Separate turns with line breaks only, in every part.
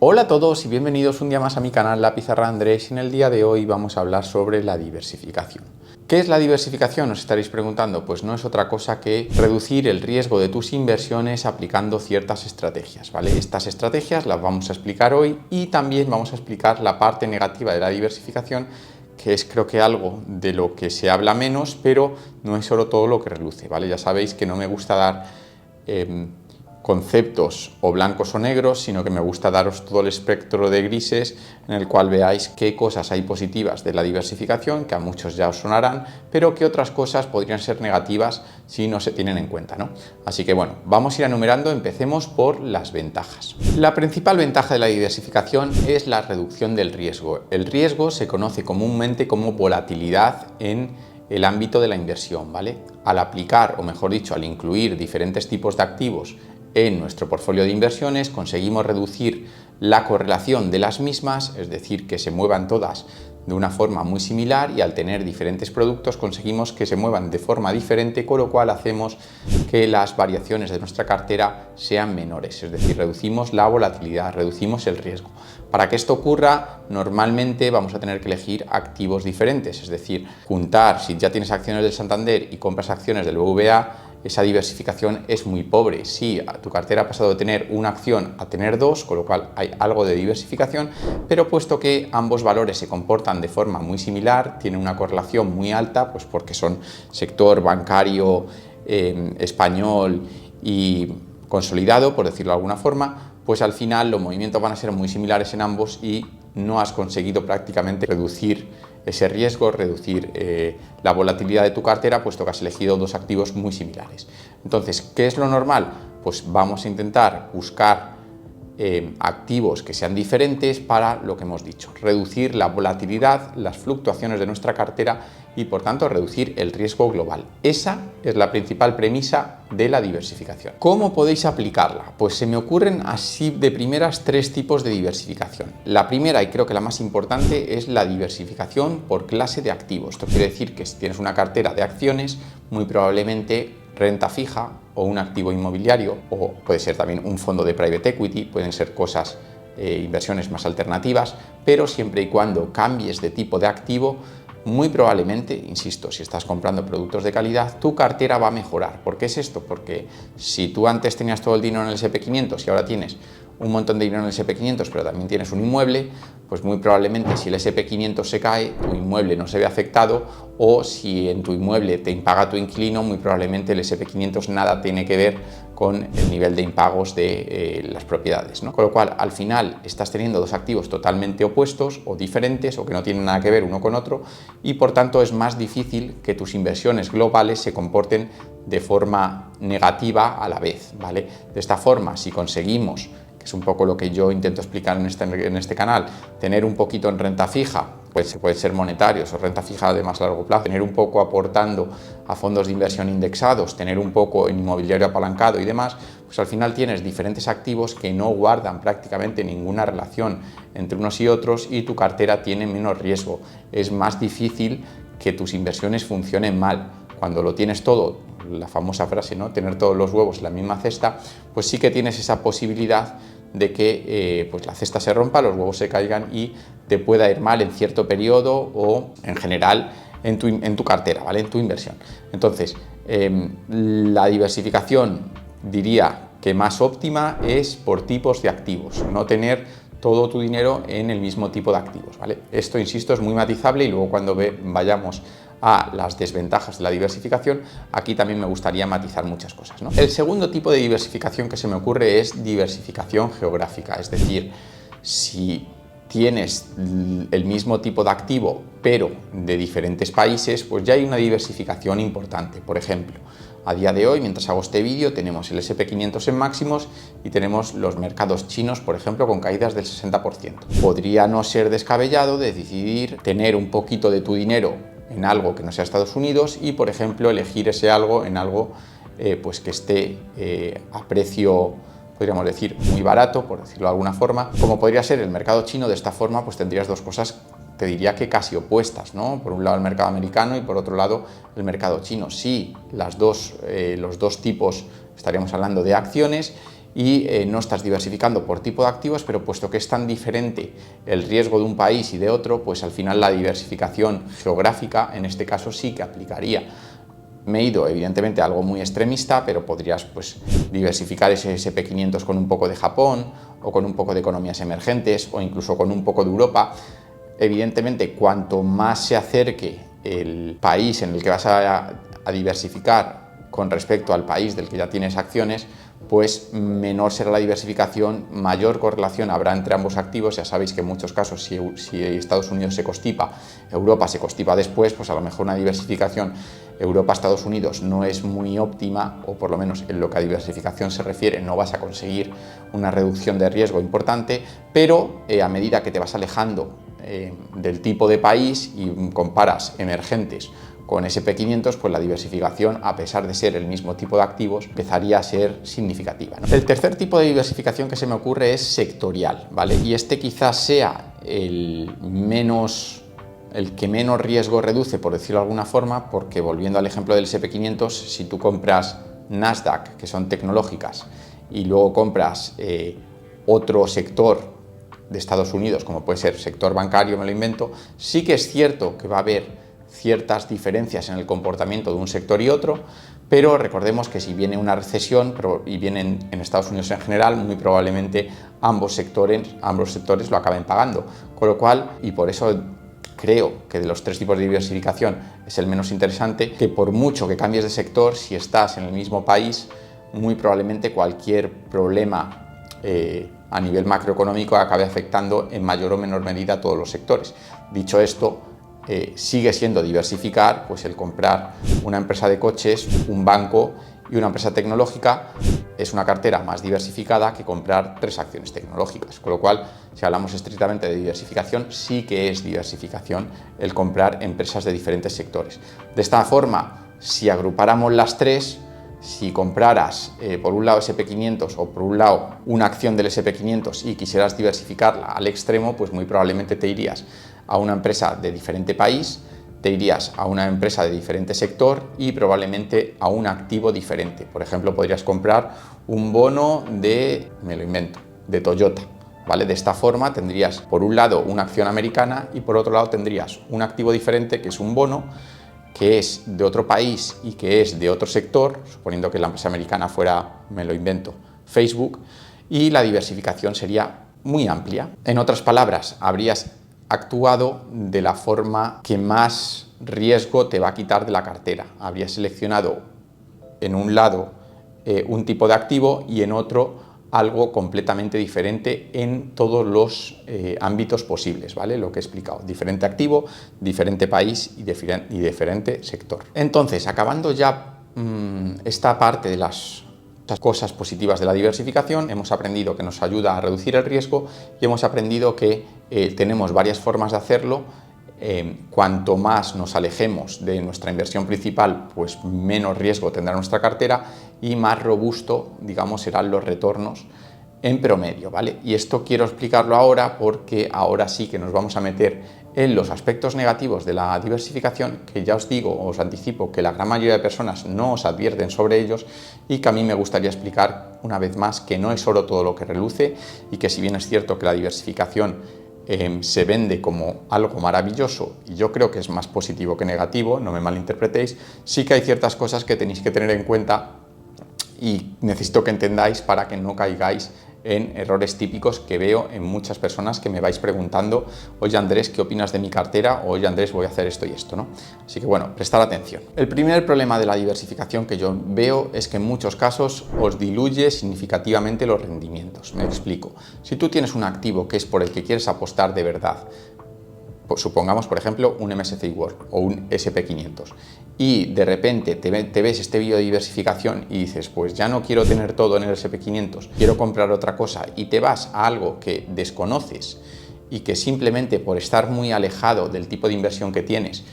Hola a todos y bienvenidos un día más a mi canal La Pizarra Andrés y en el día de hoy vamos a hablar sobre la diversificación. ¿Qué es la diversificación? Os estaréis preguntando. Pues no es otra cosa que reducir el riesgo de tus inversiones aplicando ciertas estrategias, ¿vale? Estas estrategias las vamos a explicar hoy y también vamos a explicar la parte negativa de la diversificación, que es creo que algo de lo que se habla menos, pero no es solo todo lo que reluce, ¿vale? Ya sabéis que no me gusta dar conceptos o blancos o negros, sino que me gusta daros todo el espectro de grises en el cual veáis qué cosas hay positivas de la diversificación, que a muchos ya os sonarán, pero qué otras cosas podrían ser negativas si no se tienen en cuenta, ¿no? Así que bueno, vamos a ir enumerando, empecemos por las ventajas. La principal ventaja de la diversificación es la reducción del riesgo. El riesgo se conoce comúnmente como volatilidad en el ámbito de la inversión, ¿vale? Al aplicar, o mejor dicho, al incluir diferentes tipos de activos en nuestro portfolio de inversiones, conseguimos reducir la correlación de las mismas, es decir, que se muevan todas de una forma muy similar, y al tener diferentes productos conseguimos que se muevan de forma diferente, con lo cual hacemos que las variaciones de nuestra cartera sean menores, es decir, reducimos la volatilidad, reducimos el riesgo. Para que esto ocurra, normalmente vamos a tener que elegir activos diferentes, es decir, juntar, si ya tienes acciones del Santander y compras acciones del BBVA, esa diversificación es muy pobre. Sí, tu cartera ha pasado de tener una acción a tener dos, con lo cual hay algo de diversificación, pero puesto que ambos valores se comportan de forma muy similar, tienen una correlación muy alta, pues porque son sector bancario español y consolidado, por decirlo de alguna forma, pues al final los movimientos van a ser muy similares en ambos y no has conseguido prácticamente reducir ese riesgo, reducir la volatilidad de tu cartera, puesto que has elegido dos activos muy similares. Entonces, ¿qué es lo normal? Pues vamos a intentar buscar activos que sean diferentes para lo que hemos dicho, reducir la volatilidad, las fluctuaciones de nuestra cartera y por tanto reducir el riesgo global. Esa es la principal premisa de la diversificación. ¿Cómo podéis aplicarla? Pues se me ocurren así de primeras tres tipos de diversificación. La primera, y creo que la más importante, es la diversificación por clase de activos. Esto quiere decir que si tienes una cartera de acciones, muy probablemente renta fija o un activo inmobiliario, o puede ser también un fondo de private equity, pueden ser cosas, inversiones más alternativas, pero siempre y cuando cambies de tipo de activo, muy probablemente, insisto, si estás comprando productos de calidad, tu cartera va a mejorar. ¿Por qué es esto? Porque si tú antes tenías todo el dinero en el S&P 500 y ahora tienes un montón de dinero en el S&P 500, pero también tienes un inmueble, pues muy probablemente si el S&P 500 se cae, tu inmueble no se ve afectado, o si en tu inmueble te impaga tu inquilino, muy probablemente el S&P 500 nada tiene que ver con el nivel de impagos de las propiedades, ¿no? Con lo cual, al final, estás teniendo dos activos totalmente opuestos o diferentes o que no tienen nada que ver uno con otro, y por tanto es más difícil que tus inversiones globales se comporten de forma negativa a la vez, ¿vale? De esta forma, si conseguimos, que es un poco lo que yo intento explicar en este canal, tener un poquito en renta fija, pues pueden ser monetarios o renta fija de más largo plazo, tener un poco aportando a fondos de inversión indexados, tener un poco en inmobiliario apalancado y demás, pues al final tienes diferentes activos que no guardan prácticamente ninguna relación entre unos y otros y tu cartera tiene menos riesgo. Es más difícil que tus inversiones funcionen mal. Cuando lo tienes todo, la famosa frase, ¿no? Tener todos los huevos en la misma cesta, pues sí que tienes esa posibilidad de que pues la cesta se rompa, los huevos se caigan y te pueda ir mal en cierto periodo o en general en tu cartera, ¿vale? En tu inversión. Entonces, la diversificación, diría que más óptima, es por tipos de activos, no tener todo tu dinero en el mismo tipo de activos, ¿vale? Esto, insisto, es muy matizable y luego cuando vayamos a las desventajas de la diversificación, aquí también me gustaría matizar muchas cosas, ¿no? El segundo tipo de diversificación que se me ocurre es diversificación geográfica, es decir, si tienes el mismo tipo de activo pero de diferentes países, pues ya hay una diversificación importante. Por ejemplo, a día de hoy, mientras hago este vídeo, tenemos el S&P 500 en máximos y tenemos los mercados chinos, por ejemplo, con caídas del 60%. Podría no ser descabellado de decidir tener un poquito de tu dinero en algo que no sea Estados Unidos y, por ejemplo, elegir ese algo en algo pues que esté a precio, podríamos decir, muy barato, por decirlo de alguna forma, como podría ser el mercado chino. De esta forma, pues tendrías dos cosas, te diría que casi opuestas, ¿no? Por un lado el mercado americano y por otro lado el mercado chino. Sí, los dos tipos, estaríamos hablando de acciones, y no estás diversificando por tipo de activos, pero puesto que es tan diferente el riesgo de un país y de otro, pues al final la diversificación geográfica en este caso sí que aplicaría. Me he ido evidentemente a algo muy extremista, pero podrías pues diversificar ese SP500 con un poco de Japón o con un poco de economías emergentes o incluso con un poco de Europa. Evidentemente, cuanto más se acerque el país en el que vas a diversificar con respecto al país del que ya tienes acciones, pues menor será la diversificación, mayor correlación habrá entre ambos activos. Ya sabéis que en muchos casos, si Estados Unidos se constipa, Europa se constipa después, pues a lo mejor una diversificación Europa-Estados Unidos no es muy óptima, o por lo menos en lo que a diversificación se refiere no vas a conseguir una reducción de riesgo importante, pero a medida que te vas alejando del tipo de país y comparas emergentes con SP500, pues la diversificación, a pesar de ser el mismo tipo de activos, empezaría a ser significativa, ¿no? El tercer tipo de diversificación que se me ocurre es sectorial, ¿vale? Y este quizás sea el que menos riesgo reduce, por decirlo de alguna forma, porque volviendo al ejemplo del SP500, si tú compras Nasdaq, que son tecnológicas, y luego compras otro sector de Estados Unidos, como puede ser sector bancario, me lo invento, sí que es cierto que va a haber ciertas diferencias en el comportamiento de un sector y otro, pero recordemos que si viene una recesión, y viene en Estados Unidos en general, muy probablemente ambos sectores lo acaben pagando, con lo cual, y por eso creo que de los tres tipos de diversificación es el menos interesante, que por mucho que cambies de sector, si estás en el mismo país, muy probablemente cualquier problema a nivel macroeconómico acabe afectando en mayor o menor medida a todos los sectores. Dicho esto, sigue siendo diversificar pues el comprar una empresa de coches, un banco y una empresa tecnológica. Es una cartera más diversificada que comprar 3 acciones tecnológicas, con lo cual, si hablamos estrictamente de diversificación, sí que es diversificación el comprar empresas de diferentes sectores. De esta forma, si agrupáramos las tres, si compraras por un lado SP500 o por un lado una acción del SP500 y quisieras diversificarla al extremo, pues muy probablemente te irías a una empresa de diferente país, te irías a una empresa de diferente sector y probablemente a un activo diferente. Por ejemplo, podrías comprar un bono de, me lo invento, de Toyota, ¿vale? De esta forma tendrías por un lado una acción americana y por otro lado tendrías un activo diferente que es un bono que es de otro país y que es de otro sector, suponiendo que la empresa americana fuera, me lo invento, Facebook, y la diversificación sería muy amplia. En otras palabras, habrías actuado de la forma que más riesgo te va a quitar de la cartera. Habrías seleccionado en un lado un tipo de activo y en otro algo completamente diferente en todos los ámbitos posibles, ¿vale? Lo que he explicado, diferente activo, diferente país y diferente sector. Entonces, acabando ya esta parte de las cosas positivas de la diversificación, hemos aprendido que nos ayuda a reducir el riesgo y hemos aprendido que tenemos varias formas de hacerlo. Cuanto más nos alejemos de nuestra inversión principal, pues menos riesgo tendrá nuestra cartera y más robusto, digamos, serán los retornos en promedio, ¿vale? Y esto quiero explicarlo ahora porque ahora sí que nos vamos a meter en los aspectos negativos de la diversificación, que ya os digo, os anticipo que la gran mayoría de personas no os advierten sobre ellos y que a mí me gustaría explicar una vez más que no es oro todo lo que reluce y que si bien es cierto que la diversificación se vende como algo maravilloso y yo creo que es más positivo que negativo, no me malinterpretéis, sí que hay ciertas cosas que tenéis que tener en cuenta y necesito que entendáis para que no caigáis en errores típicos que veo en muchas personas que me vais preguntando: oye Andrés, ¿qué opinas de mi cartera? O oye Andrés, voy a hacer esto y esto, ¿no? Así que bueno, prestar atención. El primer problema de la diversificación que yo veo es que en muchos casos os diluye significativamente los rendimientos. Me explico. Si tú tienes un activo que es por el que quieres apostar de verdad, pues supongamos por ejemplo un MSCI World o un SP500, y de repente te ves este vídeo de diversificación y dices, pues ya no quiero tener todo en el SP500, quiero comprar otra cosa, y te vas a algo que desconoces y que simplemente por estar muy alejado del tipo de inversión que tienes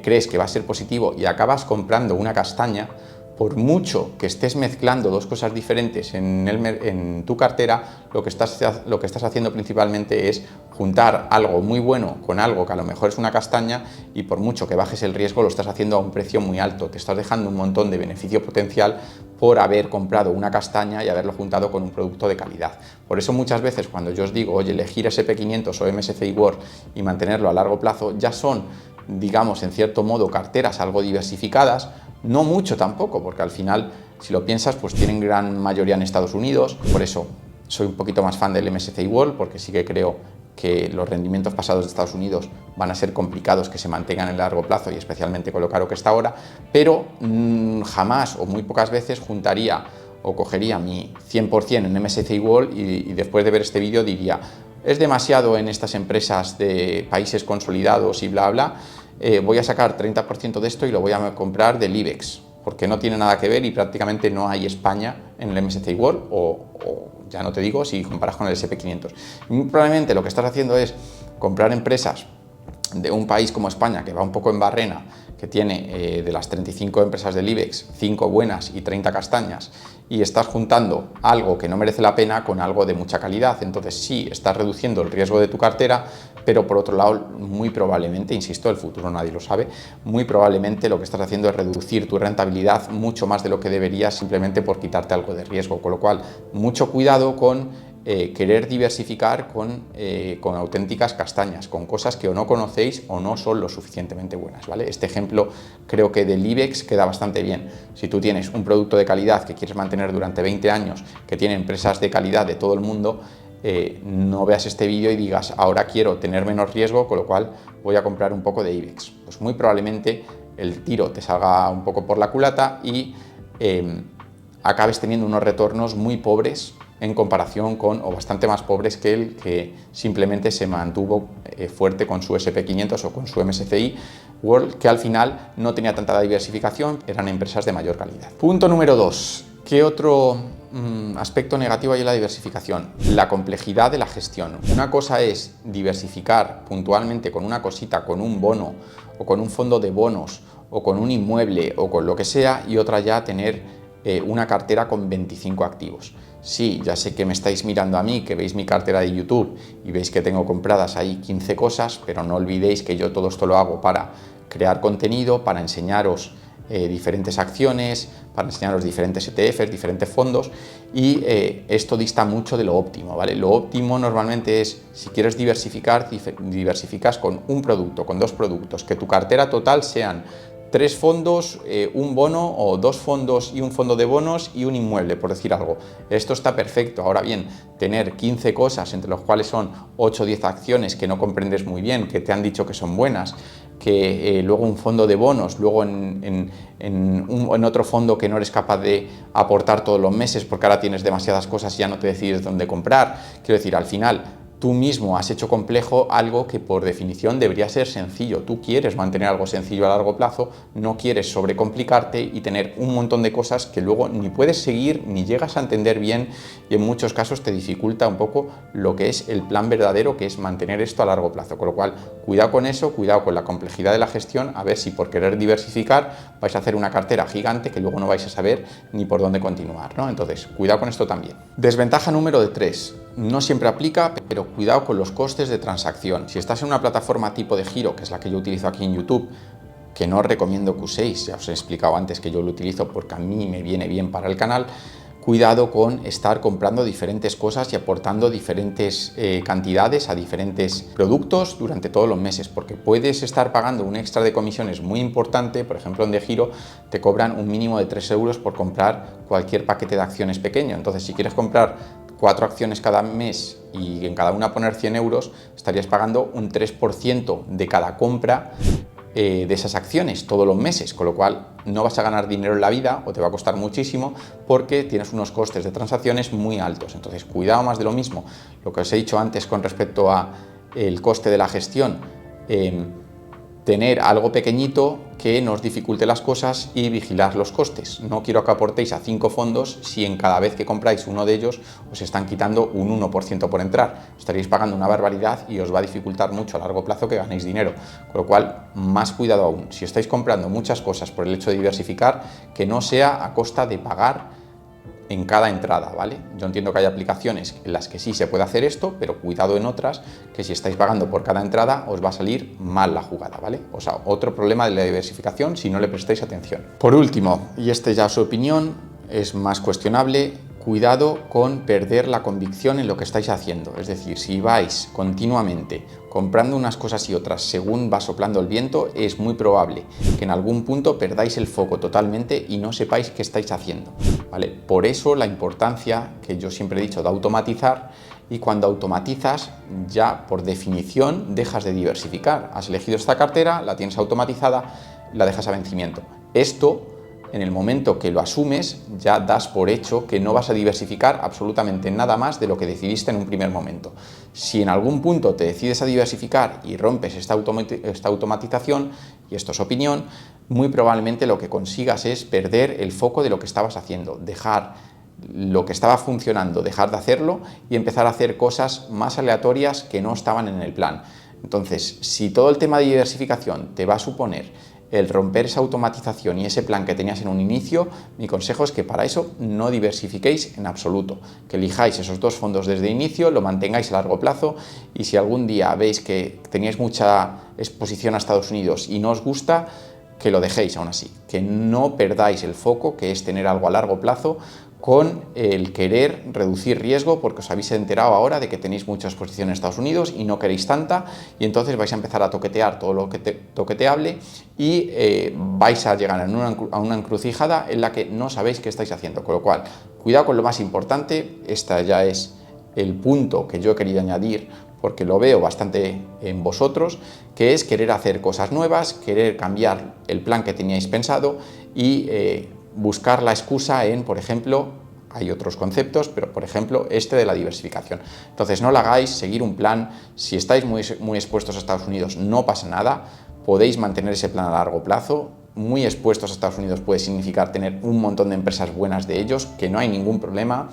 crees que va a ser positivo y acabas comprando una castaña, por mucho que estés mezclando dos cosas diferentes en tu cartera, lo que estás haciendo principalmente es juntar algo muy bueno con algo que a lo mejor es una castaña, y por mucho que bajes el riesgo lo estás haciendo a un precio muy alto. Te estás dejando un montón de beneficio potencial por haber comprado una castaña y haberlo juntado con un producto de calidad. Por eso muchas veces cuando yo os digo, oye, elegir SP500 o MSCI World y mantenerlo a largo plazo, ya son, digamos, en cierto modo, carteras algo diversificadas. No mucho tampoco, porque al final, si lo piensas, pues tienen gran mayoría en Estados Unidos. Por eso soy un poquito más fan del MSCI World, porque sí que creo que los rendimientos pasados de Estados Unidos van a ser complicados que se mantengan en el largo plazo, y especialmente con lo caro que está ahora, pero jamás o muy pocas veces juntaría o cogería mi 100% en MSCI World y después de ver este vídeo diría, es demasiado en estas empresas de países consolidados y bla bla, voy a sacar 30% de esto y lo voy a comprar del IBEX, porque no tiene nada que ver y prácticamente no hay España en el MSCI World, o ya no te digo si comparas con el SP500. Muy probablemente lo que estás haciendo es comprar empresas de un país como España, que va un poco en barrena, que tiene de las 35 empresas del IBEX, 5 buenas y 30 castañas, y estás juntando algo que no merece la pena con algo de mucha calidad. Entonces sí, estás reduciendo el riesgo de tu cartera, pero por otro lado, muy probablemente, insisto, el futuro nadie lo sabe, muy probablemente lo que estás haciendo es reducir tu rentabilidad mucho más de lo que deberías, simplemente por quitarte algo de riesgo. Con lo cual, mucho cuidado con querer diversificar con auténticas castañas, con cosas que o no conocéis o no son lo suficientemente buenas, ¿vale? Este ejemplo creo que del IBEX queda bastante bien. Si tú tienes un producto de calidad que quieres mantener durante 20 años, que tiene empresas de calidad de todo el mundo, no veas este vídeo y digas, ahora quiero tener menos riesgo, con lo cual voy a comprar un poco de IBEX. Pues muy probablemente el tiro te salga un poco por la culata y acabes teniendo unos retornos muy pobres en comparación con, o bastante más pobres que el que simplemente se mantuvo fuerte con su SP500 o con su MSCI World, que al final no tenía tanta diversificación, eran empresas de mayor calidad. Punto número 2. ¿Qué otro aspecto negativo hay en la diversificación? La complejidad de la gestión. Una cosa es diversificar puntualmente con una cosita, con un bono o con un fondo de bonos o con un inmueble o con lo que sea, y otra ya tener una cartera con 25 activos. Sí, ya sé que me estáis mirando a mí, que veis mi cartera de YouTube y veis que tengo compradas ahí 15 cosas, pero no olvidéis que yo todo esto lo hago para crear contenido, para enseñaros diferentes acciones, para enseñaros diferentes ETFs, diferentes fondos, y esto dista mucho de lo óptimo, ¿vale? Lo óptimo normalmente es, si quieres diversificar, diversificas con un producto, con dos productos, que tu cartera total sean 3 fondos, un bono, o 2 fondos y un fondo de bonos y un inmueble, por decir algo. Esto está perfecto. Ahora bien, tener 15 cosas, entre los cuales son 8 o 10 acciones que no comprendes muy bien, que te han dicho que son buenas, que luego un fondo de bonos, luego en otro fondo que no eres capaz de aportar todos los meses porque ahora tienes demasiadas cosas y ya no te decides dónde comprar. Quiero decir, al final, tú mismo has hecho complejo algo que por definición debería ser sencillo. Tú quieres mantener algo sencillo a largo plazo, no quieres sobrecomplicarte y tener un montón de cosas que luego ni puedes seguir ni llegas a entender bien, y en muchos casos te dificulta un poco lo que es el plan verdadero, que es mantener esto a largo plazo. Con lo cual, cuidado con eso, cuidado con la complejidad de la gestión, a ver si por querer diversificar vais a hacer una cartera gigante que luego no vais a saber ni por dónde continuar, ¿no? Entonces, cuidado con esto también. Desventaja número 3. No siempre aplica, pero cuidado con los costes de transacción. Si estás en una plataforma tipo de giro, que es la que yo utilizo aquí en YouTube, que no os recomiendo que uséis, ya os he explicado antes que yo lo utilizo porque a mí me viene bien para el canal, cuidado con estar comprando diferentes cosas y aportando diferentes cantidades a diferentes productos durante todos los meses, porque puedes estar pagando un extra de comisiones muy importante. Por ejemplo, en De Giro te cobran un mínimo de 3 euros por comprar cualquier paquete de acciones pequeño. Entonces, si quieres comprar 4 acciones cada mes y en cada una poner 100 euros, estarías pagando un 3% de cada compra de esas acciones todos los meses, con lo cual no vas a ganar dinero en la vida o te va a costar muchísimo porque tienes unos costes de transacciones muy altos. Entonces, cuidado más de lo mismo. Lo que os he dicho antes con respecto a el coste de la gestión, tener algo pequeñito que nos dificulte las cosas y vigilar los costes. No quiero que aportéis a 5 fondos si en cada vez que compráis uno de ellos os están quitando un 1% por entrar. Estaréis pagando una barbaridad y os va a dificultar mucho a largo plazo que ganéis dinero. Con lo cual, más cuidado aún. Si estáis comprando muchas cosas por el hecho de diversificar, que no sea a costa de pagar en cada entrada, ¿vale? Yo entiendo que hay aplicaciones en las que sí se puede hacer esto, pero cuidado en otras, que si estáis pagando por cada entrada os va a salir mal la jugada, ¿vale? O sea, otro problema de la diversificación si no le prestáis atención. Por último, y este ya su opinión, es más cuestionable, cuidado con perder la convicción en lo que estáis haciendo. Es decir, si vais continuamente comprando unas cosas y otras según va soplando el viento, es muy probable que en algún punto perdáis el foco totalmente y no sepáis qué estáis haciendo, ¿vale? Por eso la importancia que yo siempre he dicho de automatizar, y cuando automatizas ya por definición dejas de diversificar. Has elegido esta cartera, la tienes automatizada, la dejas a vencimiento. Esto, en el momento que lo asumes, ya das por hecho que no vas a diversificar absolutamente nada más de lo que decidiste en un primer momento. Si en algún punto te decides a diversificar y rompes esta automatización, y esto es opinión, muy probablemente lo que consigas es perder el foco de lo que estabas haciendo, dejar lo que estaba funcionando, dejar de hacerlo y empezar a hacer cosas más aleatorias que no estaban en el plan. Entonces, si todo el tema de diversificación te va a suponer el romper esa automatización y ese plan que tenías en un inicio, mi consejo es que para eso no diversifiquéis en absoluto, que elijáis esos 2 fondos desde el inicio, lo mantengáis a largo plazo y si algún día veis que teníais mucha exposición a Estados Unidos y no os gusta, que lo dejéis aún así, que no perdáis el foco, que es tener algo a largo plazo, con el querer reducir riesgo porque os habéis enterado ahora de que tenéis mucha exposición en Estados Unidos y no queréis tanta y entonces vais a empezar a toquetear todo lo que toqueteable y vais a llegar a una encrucijada en la que no sabéis qué estáis haciendo, con lo cual cuidado con lo más importante. Este ya es el punto que yo he querido añadir porque lo veo bastante en vosotros, que es querer hacer cosas nuevas, querer cambiar el plan que teníais pensado y buscar la excusa en, por ejemplo, hay otros conceptos, pero por ejemplo este de la diversificación. Entonces no lo hagáis, seguir un plan. Si estáis muy expuestos a Estados Unidos no pasa nada, podéis mantener ese plan a largo plazo. Muy expuestos a Estados Unidos puede significar tener un montón de empresas buenas de ellos, que no hay ningún problema,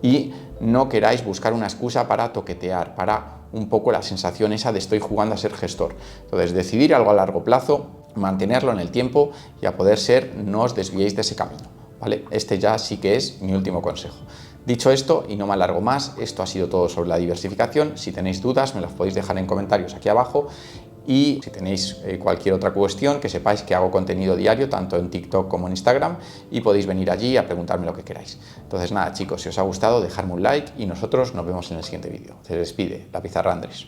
y no queráis buscar una excusa para toquetear, para un poco la sensación esa de estoy jugando a ser gestor. Entonces decidir algo a largo plazo, mantenerlo en el tiempo y a poder ser no os desviéis de ese camino, ¿vale? Este ya sí que es mi último consejo. Dicho esto, y no me alargo más, esto ha sido todo sobre la diversificación. Si tenéis dudas me las podéis dejar en comentarios aquí abajo y si tenéis cualquier otra cuestión, que sepáis que hago contenido diario tanto en TikTok como en Instagram y podéis venir allí a preguntarme lo que queráis. Entonces nada chicos, si os ha gustado dejadme un like y nosotros nos vemos en el siguiente vídeo. Se despide la Pizarra Andrés.